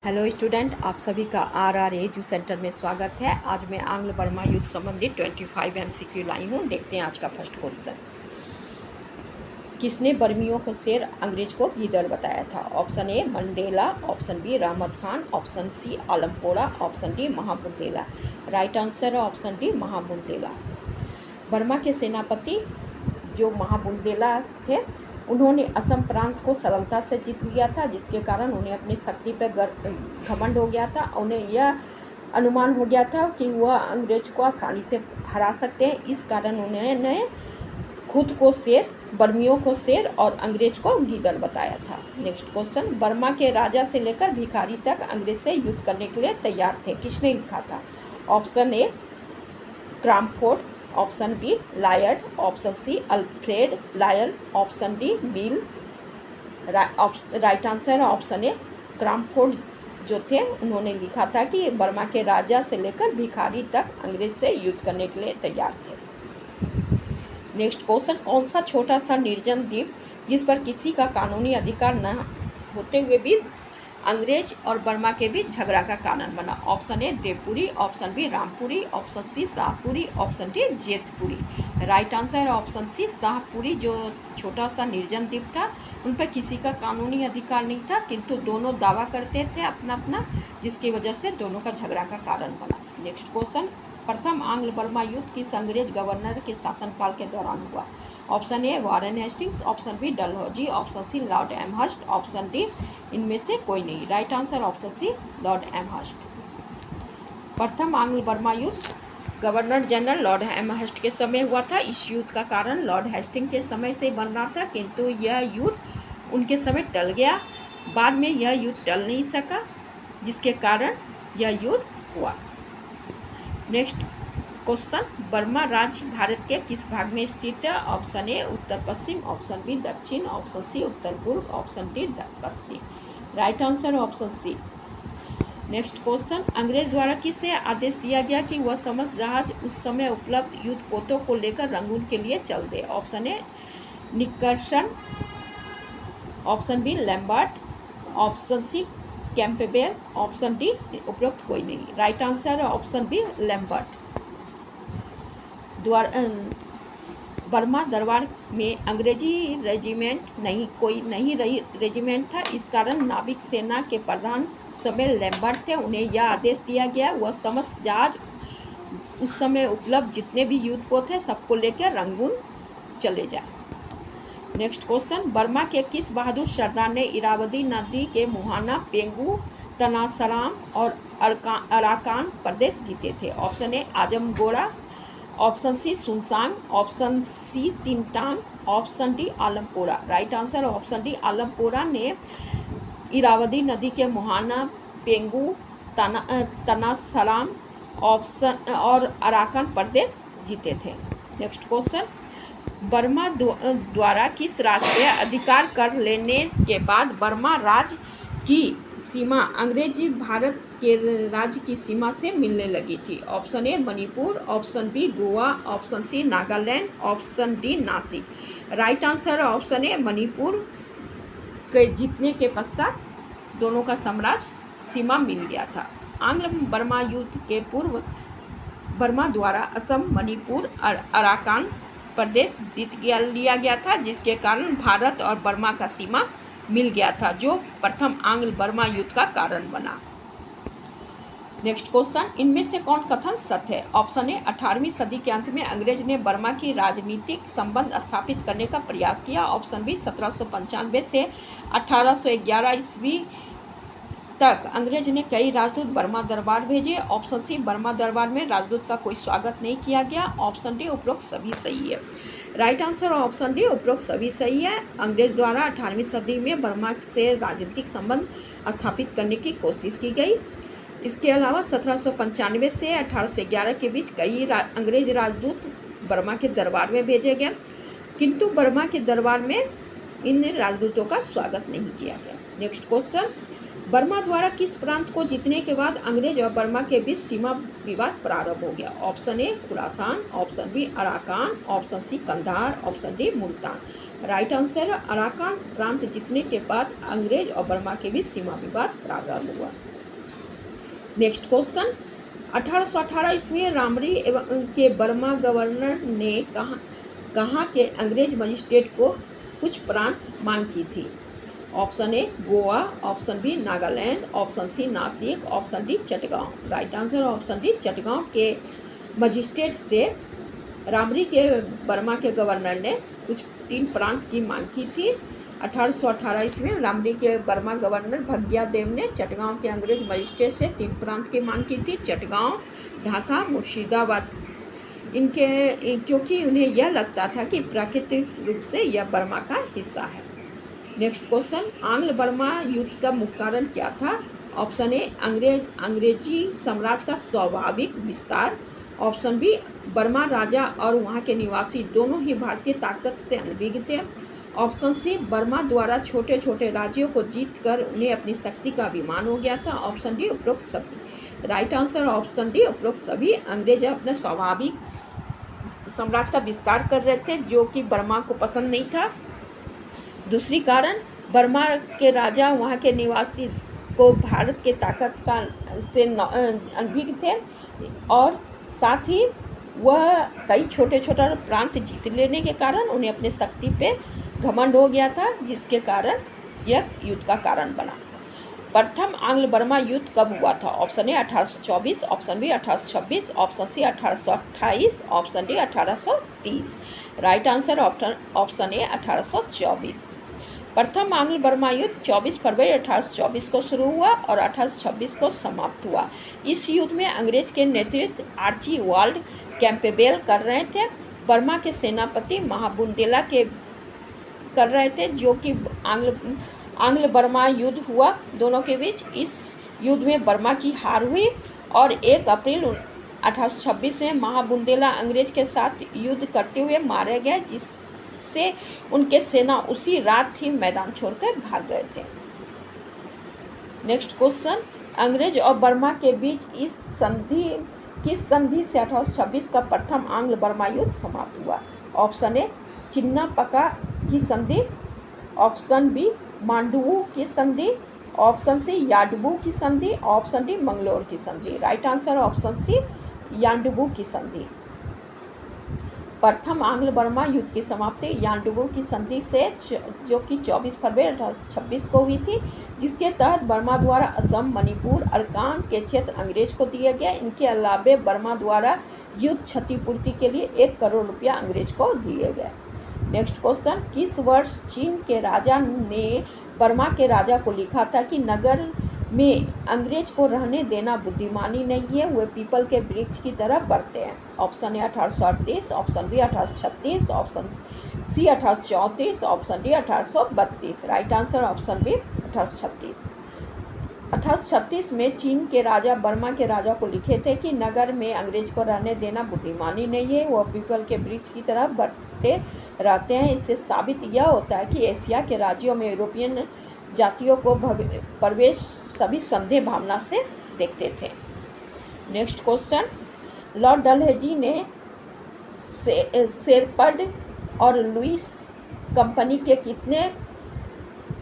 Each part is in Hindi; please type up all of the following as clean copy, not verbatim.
हेलो स्टूडेंट, आप सभी का आर एजू सेंटर में स्वागत है। आज मैं आंग्ल बर्मा युद्ध संबंधित 25 MCQ लाई हूँ। देखते हैं आज का फर्स्ट क्वेश्चन। किसने बर्मियों को शेर अंग्रेज को गीदड़ बताया था? Option A Mandela, option B Rahmat Khan, option C आलमपोड़ा, ऑप्शन डी महाबुंदेला। राइट आंसर है ऑप्शन डी महाबुंदेला। बर्मा के सेनापति जो महाबुंदेला थे, उन्होंने असम प्रांत को सरलता से जीत लिया था, जिसके कारण उन्हें अपनी शक्ति पर घमंड हो गया था। उन्हें यह अनुमान हो गया था कि वह अंग्रेज को आसानी से हरा सकते हैं। इस कारण उन्होंने खुद को शेर, बर्मियों को शेर और अंग्रेज को गीदड़ बताया था। Next question. बर्मा के राजा से लेकर भिखारी तक अंग्रेज से युद्ध करने के लिए तैयार थे। किसने लिखा था? Option A Crawford, option B Lloyd, option C Alfred Lyall, option D Mill. Right answer है ऑप्शन ए क्रॉम्फोर्ड जो थे, उन्होंने लिखा था कि बर्मा के राजा से लेकर भिखारी तक अंग्रेज से युद्ध करने के लिए तैयार थे। Next question. कौन सा छोटा सा निर्जन द्वीप जिस पर किसी का कानूनी अधिकार न होते हुए भी अंग्रेज और बर्मा के बीच झगड़ा का कारण बना? Option A Devpuri, option B Rampuri, option C Shahpuri, option D Jetpuri. Right answer है ऑप्शन सी शाहपुरी। जो छोटा सा निर्जन द्वीप था, उन पर किसी का कानूनी अधिकार नहीं था, किंतु दोनों दावा करते थे अपना अपना, जिसकी वजह से दोनों का झगड़ा का कारण बना। Next question. प्रथम आंग्ल बर्मा युद्ध किस अंग्रेज गवर्नर के शासनकाल के दौरान हुआ? Option A Warren Hastings, option B Dalhousie, option C Lord Amherst, option D इनमें से कोई नहीं। Right answer option C Lord Amherst. प्रथम आंग्ल बर्मा युद्ध गवर्नर जनरल लॉर्ड एमहर्स्ट के समय हुआ था। इस युद्ध का कारण लॉर्ड हेस्टिंग के समय से बन रहा था, किंतु यह युद्ध उनके समय टल गया। बाद में यह युद्ध टल नहीं सका, जिसके कारण यह युद्ध हुआ। Next question. बर्मा राज्य भारत के किस भाग में स्थित है? ऑप्शन ए उत्तर पश्चिम, ऑप्शन बी दक्षिण, ऑप्शन सी उत्तर पूर्व, ऑप्शन डी पश्चिम। Right answer option C. Next question. अंग्रेज द्वारा किसे आदेश दिया गया कि वह समस्त जहाज उस समय उपलब्ध युद्ध पोतों को लेकर रंगून के लिए चल दे? Option A Nickerson, option B Lambert, option C Campbell, option D उपरोक्त कोई नहीं। राइट आंसर है ऑप्शन बी लैम्बर्ट। बर्मा दरबार में अंग्रेजी रेजिमेंट नहीं रेजिमेंट था। इस कारण नाविक सेना के प्रधान समय लैम्बर्ट थे। उन्हें यह आदेश दिया गया वह समस्त जहाज उस समय उपलब्ध जितने भी युद्धपोत थे सबको लेकर रंगून चले जाए। Next question. बर्मा के किस बहादुर सरदार ने इरावदी नदी के मुहाना, पेंगू, तनासराम और अराकान प्रदेश जीते थे? ऑप्शन ए आजमगोड़ा, ऑप्शन सी सुनसांग, ऑप्शन सी तिनटांग, ऑप्शन डी आलमपोड़ा। राइट आंसर ऑप्शन डी आलमपोड़ा ने इरावदी नदी के मुहाना, पेंगू, तनासराम ऑप्शन और अराकान प्रदेश जीते थे। Next question. बर्मा द्वारा किस राज्य पे अधिकार कर लेने के बाद बर्मा राज्य की सीमा अंग्रेजी भारत के राज्य की सीमा से मिलने लगी थी? Option A Manipur, option B Goa, option C Nagaland, option D Nashik. Right answer option A Manipur के जीतने के पश्चात दोनों का साम्राज्य सीमा मिल गया था। आंग्ल बर्मा युद्ध के पूर्व बर्मा द्वारा असम, मणिपुर और अराकान प्रदेश लिया गया था, जिसके कारण भारत और बर्मा का सीमा मिल गया था, जो प्रथम आंग्ल बर्मा युद्ध का कारण बना। Next question. इनमें से कौन कथन सत्य है? ऑप्शन ए 18वीं सदी के अंत में अंग्रेज ने बर्मा की राजनीतिक संबंध स्थापित करने का प्रयास किया। ऑप्शन बी 1795 से 1811 ईस्वी तक अंग्रेज ने कई राजदूत बर्मा दरबार भेजे। ऑप्शन सी बर्मा दरबार में राजदूत का कोई स्वागत नहीं किया गया। ऑप्शन डी उपरोक्त सभी सही है। राइट आंसर ऑप्शन डी उपरोक्त सभी सही है। अंग्रेज द्वारा 18वीं सदी में बर्मा से राजनीतिक संबंध स्थापित करने की कोशिश की गई। इसके अलावा 1795 से 1811 के बीच कई अंग्रेज राजदूत बर्मा के दरबार में भेजे गए, किंतु बर्मा के दरबार में इन राजदूतों का स्वागत नहीं किया गया। Next question. बर्मा द्वारा किस प्रांत को जीतने के बाद अंग्रेज और बर्मा के बीच सीमा विवाद प्रारंभ हो गया? Option A Khorasan, option B Arakan, option C Kandahar, option D Multan. Right answer है अराकान प्रांत जीतने के बाद अंग्रेज और बर्मा के बीच सीमा विवाद प्रारंभ हुआ। नेक्स्ट क्वेश्चन, 1818 ईस्वी में रामरी एवं के बर्मा गवर्नर ने कहाँ के अंग्रेज मजिस्ट्रेट को कुछ प्रांत मांग की थी? Option A Goa, option B Nagaland, option C Nashik, option D Chittagong. Right answer option D Chittagong के मजिस्ट्रेट से रामरी के बर्मा के गवर्नर ने कुछ 3 प्रांत की मांग की थी। 1818 ईस्वी में रामरी के बर्मा गवर्नर भग्या देव ने चटगांव के अंग्रेज मजिस्ट्रेट से 3 प्रांत की मांग की थी, चटगांव, ढाका, मुर्शिदाबाद। क्योंकि उन्हें यह लगता था कि प्राकृतिक रूप से यह बर्मा का हिस्सा है। नेक्स्ट क्वेश्चन, आंग्ल बर्मा युद्ध का मुख्य कारण क्या था? ऑप्शन ए अंग्रेजी साम्राज्य का स्वाभाविक विस्तार, ऑप्शन बी बर्मा राजा और वहाँ के निवासी दोनों ही भारतीय ताकत से अनभिज्ञ थे, ऑप्शन सी बर्मा द्वारा छोटे छोटे राज्यों को जीतकर उन्हें अपनी शक्ति का अभिमान हो गया था, ऑप्शन डी उपरोक्त सभी। राइट आंसर ऑप्शन डी उपरोक्त सभी। अंग्रेज अपने स्वाभाविक साम्राज्य का विस्तार कर रहे थे जो कि बर्मा को पसंद नहीं था। दूसरी कारण, बर्मा के राजा वहाँ के निवासी को भारत के ताकत का से अनभिज्ञ थे और साथ ही वह कई छोटे छोटे प्रांत जीत लेने के कारण उन्हें अपने शक्ति पे घमंड हो गया था, जिसके कारण यह युद्ध का कारण बना। प्रथम आंग्ल बर्मा युद्ध कब हुआ था? Option A 1824, option B 1826, option C 1828, option D 1830। Right answer option A 1824। प्रथम आंग्ल बर्मा युद्ध 24 फरवरी 1824 को शुरू हुआ और 1826 को समाप्त हुआ। इस युद्ध में अंग्रेज के नेतृत्व आर्चीबाल्ड कैंपबेल कर रहे थे, बर्मा के सेनापति महाबुंदेला के कर रहे थे, जो कि आंग्ल बर्मा युद्ध हुआ दोनों के बीच। इस युद्ध में बर्मा की हार हुई और 1 अप्रैल 1826 में महाबुंदेला अंग्रेज के साथ युद्ध करते हुए मारे गए, जिससे उनके सेना उसी रात ही मैदान छोड़कर भाग गए थे। नेक्स्ट क्वेश्चन, अंग्रेज और बर्मा के बीच किस संधि से 1826 का प्रथम आंग्ल बर्मा युद्ध समाप्त हुआ? ऑप्शन ए चिन्नापका की संधि, ऑप्शन बी मांडुवु की संधि, ऑप्शन सी याडबू की संधि, ऑप्शन डी मंगलोर की संधि। राइट आंसर ऑप्शन सी याडबू की संधि। प्रथम आंग्ल बर्मा युद्ध की समाप्ति याडबू की संधि से जो कि 24 फरवरी 1826 को हुई थी, जिसके तहत बर्मा द्वारा असम, मणिपुर, अरकान के क्षेत्र अंग्रेज को दिए गए। इनके अलावे बर्मा द्वारा युद्ध क्षतिपूर्ति के लिए 1 करोड़ रुपया अंग्रेज को दिए गए। नेक्स्ट क्वेश्चन, किस वर्ष चीन के राजा ने बर्मा के राजा को लिखा था कि नगर में अंग्रेज को रहने देना बुद्धिमानी नहीं है, वे पीपल के वृक्ष की तरह बढ़ते हैं? Option A 1838, option B 1836, option C 1834, option D 1832। Right answer option B 1836। 1836 में चीन के राजा बर्मा के राजा को लिखे थे कि नगर में अंग्रेज को रहने देना बुद्धिमानी नहीं है, वह पीपल के वृक्ष की तरह बढ़ते रहते हैं। इससे साबित यह होता है कि एशिया के राज्यों में यूरोपियन जातियों को प्रवेश सभी संदेह भावना से देखते थे। नेक्स्ट क्वेश्चन, लॉर्ड डलहौजी ने शेरपर्ड और लुईस कंपनी के कितने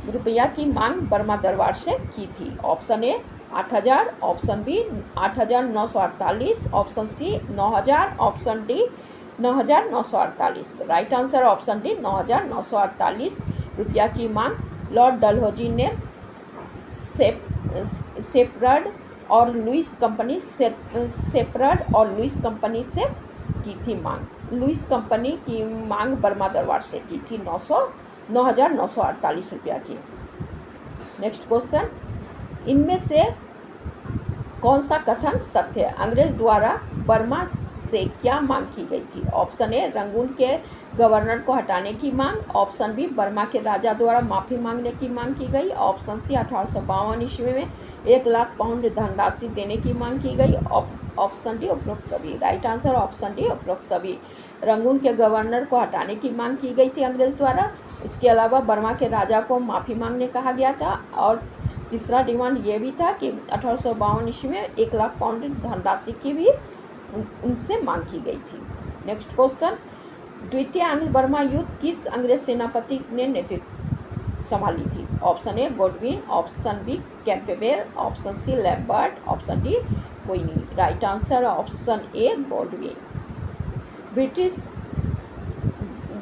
रुपया की मांग बर्मा दरबार से की थी? Option A 8000, option B 8948, option C 9000, option D 9948। Right answer option D 9948 रुपया की मांग लॉर्ड डलहौजी ने शेरपर्ड और लुईस कंपनी से की थी मांग। लुईस कंपनी की मांग बर्मा दरबार से की थी 9948 रुपया की। नेक्स्ट क्वेश्चन, इनमें से कौन सा कथन सत्य है? अंग्रेज द्वारा बर्मा से क्या मांग की गई थी? ऑप्शन ए रंगून के गवर्नर को हटाने की मांग, ऑप्शन बी बर्मा के राजा द्वारा माफ़ी मांगने की मांग की गई, ऑप्शन सी 1852 ईस्वी में 1 लाख पाउंड धनराशि देने की मांग की गई, ऑप्शन डी उपरोक्त सभी। राइट आंसर ऑप्शन डी उपरोक्त सभी। रंगून के गवर्नर को हटाने की मांग की गई थी अंग्रेज द्वारा। इसके अलावा बर्मा के राजा को माफ़ी मांगने कहा गया था और तीसरा डिमांड ये भी था कि 1852 ईस्वी में 1 लाख पाउंड धनराशि की भी उनसे मांग की गई थी। नेक्स्ट क्वेश्चन, द्वितीय आंग्ल बर्मा युद्ध किस अंग्रेज सेनापति ने नेतृत्व संभाली थी? Option A Godwin, option B Campbell, option C Lambert, option D कोई नहीं। Right answer option A Godwin. British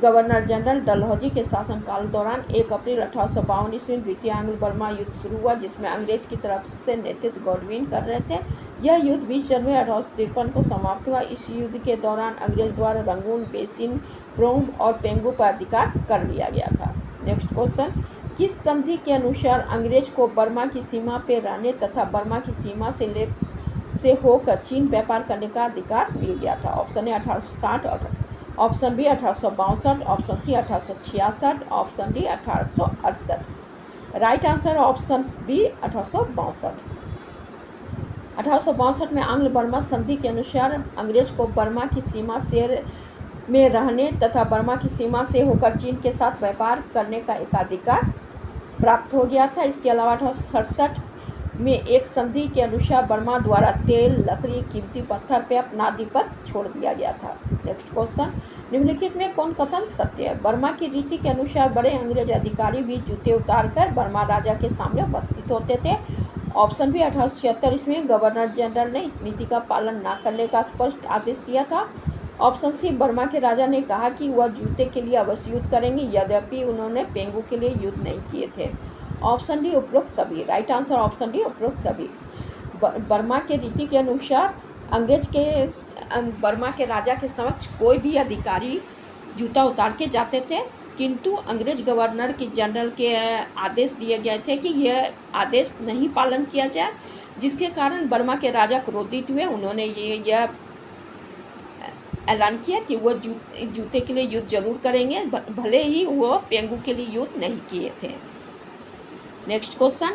governor general Dalhousie के शासनकाल दौरान 1 अप्रैल 1852 ईस्वी में द्वितीय एंग्लो बर्मा युद्ध शुरू हुआ, जिसमें अंग्रेज की तरफ से नेतृत्व गॉडविन कर रहे थे। यह युद्ध 20 जनवरी 1853 को समाप्त हुआ। इस युद्ध के दौरान अंग्रेज द्वारा रंगून, बेसिन, प्रोम और पेंगू पर अधिकार कर लिया गया था। नेक्स्ट क्वेश्चन, किस संधि के अनुसार अंग्रेज को बर्मा की सीमा पर रहने तथा बर्मा की सीमा से होकर चीन व्यापार करने का अधिकार मिल गया था? Option A 1860, option B 1862, option C 1866, option D 1868। Right answer option B 1862। 1862 में आंग्ल बर्मा संधि के अनुसार अंग्रेज को बर्मा की सीमा से में रहने तथा बर्मा की सीमा से होकर चीन के साथ व्यापार करने का एकाधिकार प्राप्त हो गया था। इसके अलावा 1867 में एक संधि के अनुसार बर्मा द्वारा तेल, लकड़ी, कीमती पत्थर पे अपना आधिपत्य छोड़ दिया गया था। नेक्स्ट क्वेश्चन, निम्नलिखित में कौन कथन सत्य है? बर्मा की रीति के अनुसार बड़े अंग्रेज अधिकारी भी जूते उतारकर बर्मा राजा के सामने उपस्थित होते थे। ऑप्शन बी 1876 ईस्वी में गवर्नर जनरल ने इस नीति का पालन न करने का स्पष्ट आदेश दिया था। ऑप्शन सी, बर्मा के राजा ने कहा कि वह जूते के लिए अवश्य युद्ध करेंगे, यद्यपि उन्होंने पेंगू के लिए युद्ध नहीं किए थे। ऑप्शन डी उपरोक्त सभी। राइट आंसर ऑप्शन डी उपरोक्त सभी। बर्मा के रीति के अनुसार अंग्रेज के बर्मा के राजा के समक्ष कोई भी अधिकारी जूता उतार के जाते थे, किंतु अंग्रेज गवर्नर की जनरल के आदेश दिए गए थे कि यह आदेश नहीं पालन किया जाए, जिसके कारण बर्मा के राजा क्रोधित हुए। उन्होंने यह ऐलान किया कि वह जूते के लिए युद्ध जरूर करेंगे, भले ही वह पेंगू के लिए युद्ध नहीं किए थे। नेक्स्ट क्वेश्चन,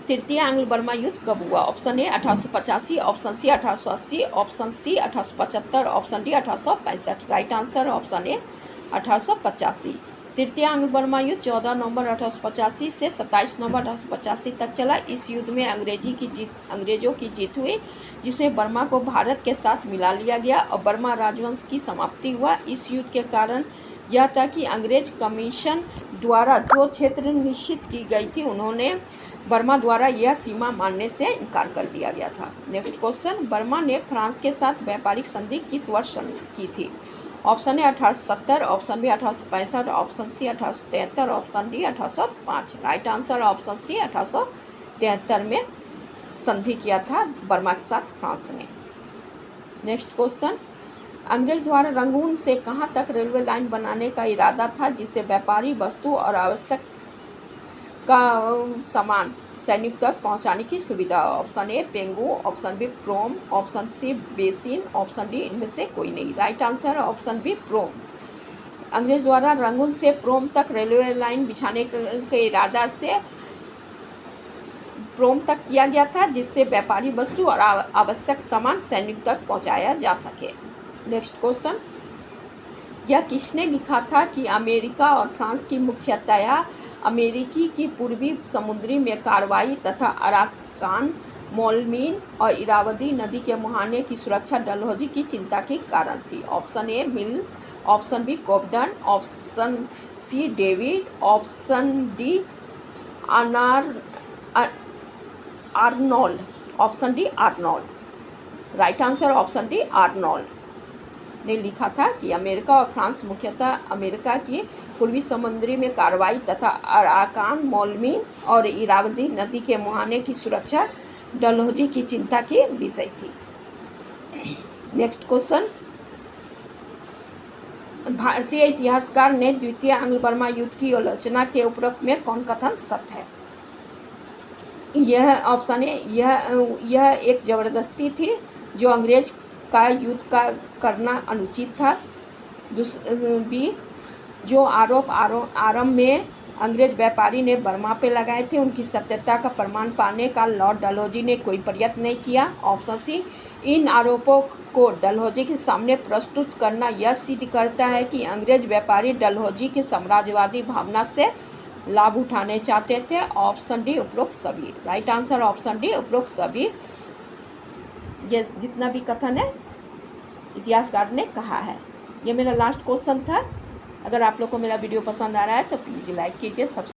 तृतीय आंग्ल बर्मा युद्ध कब हुआ? Option A 1885, option C 1880, option C 1875, option D 1865। Right answer option A 1885। तृतीय आंग्ल बर्मा युद्ध 14 नवंबर 1885 से 27 नवंबर 1885 तक चला। इस युद्ध में अंग्रेजों की जीत हुई, जिसमें बर्मा को भारत के साथ मिला लिया गया और बर्मा राजवंश की समाप्ति हुआ। इस युद्ध के कारण यह था कि अंग्रेज कमीशन द्वारा जो क्षेत्र निश्चित की गई थी, उन्होंने बर्मा द्वारा यह सीमा मानने से इनकार कर दिया गया था। नेक्स्ट क्वेश्चन, बर्मा ने फ्रांस के साथ व्यापारिक संधि किस वर्ष की थी? Option A 1870, option B 1865, option C 1873, option D 1805। Right answer option C 1873 में संधि किया था बर्मा के साथ फ्रांस ने। नेक्स्ट क्वेश्चन, अंग्रेज द्वारा रंगून से कहाँ तक रेलवे लाइन बनाने का इरादा था, जिससे व्यापारी वस्तु और आवश्यक का सामान सैनिक तक पहुँचाने की सुविधा? Option A Pegu, option B Prome, option C Bassein, option D इनमें से कोई नहीं। Right answer option B Prome. अंग्रेज द्वारा रंगून से प्रोम तक रेलवे लाइन बिछाने के इरादा से प्रोम तक किया गया था, जिससे व्यापारी वस्तु और आवश्यक सामान सैनिक तक पहुँचाया जा सके। नेक्स्ट क्वेश्चन, यह किसने लिखा था कि अमेरिका और फ्रांस की मुख्यतया अमेरिकी की पूर्वी समुद्री में कार्रवाई तथा अराकान, मोलमीन और इरावदी नदी के मुहाने की सुरक्षा डलहौजी की चिंता के कारण थी? Option A Mill, option B Cobden, option C David, option D Arnold, option D Arnold. Right answer option D Arnold ने लिखा था कि अमेरिका और फ्रांस मुख्यतः अमेरिका की पूर्वी समुद्री में कार्रवाई तथा अराकान, मोलमीन और इरावदी नदी के मुहाने की सुरक्षा डलहौजी की चिंता की विषय थी। नेक्स्ट क्वेश्चन, भारतीय इतिहासकार ने द्वितीय आंग्ल बर्मा युद्ध की आलोचना के उपरोक्त में कौन कथन सत्य है? यह ऑप्शन है, यह एक जबरदस्ती थी जो अंग्रेज का युद्ध का करना अनुचित था। बी, जो आरोप आरंभ में अंग्रेज व्यापारी ने बर्मा पे लगाए थे, उनकी सत्यता का प्रमाण पाने का लॉर्ड डलहौजी ने कोई प्रयत्न नहीं किया। ऑप्शन सी, इन आरोपों को डलहौजी के सामने प्रस्तुत करना यह सिद्ध करता है कि अंग्रेज व्यापारी डलहौजी की साम्राज्यवादी भावना से लाभ उठाने चाहते थे। ऑप्शन डी उपरोक्त सभी। राइट आंसर ऑप्शन डी उपरोक्त सभी। ये जितना भी कथन है इतिहासकार ने कहा है। ये मेरा लास्ट क्वेश्चन था। अगर आप लोग को मेरा वीडियो पसंद आ रहा है तो प्लीज़ लाइक कीजिए, सब्सक्राइब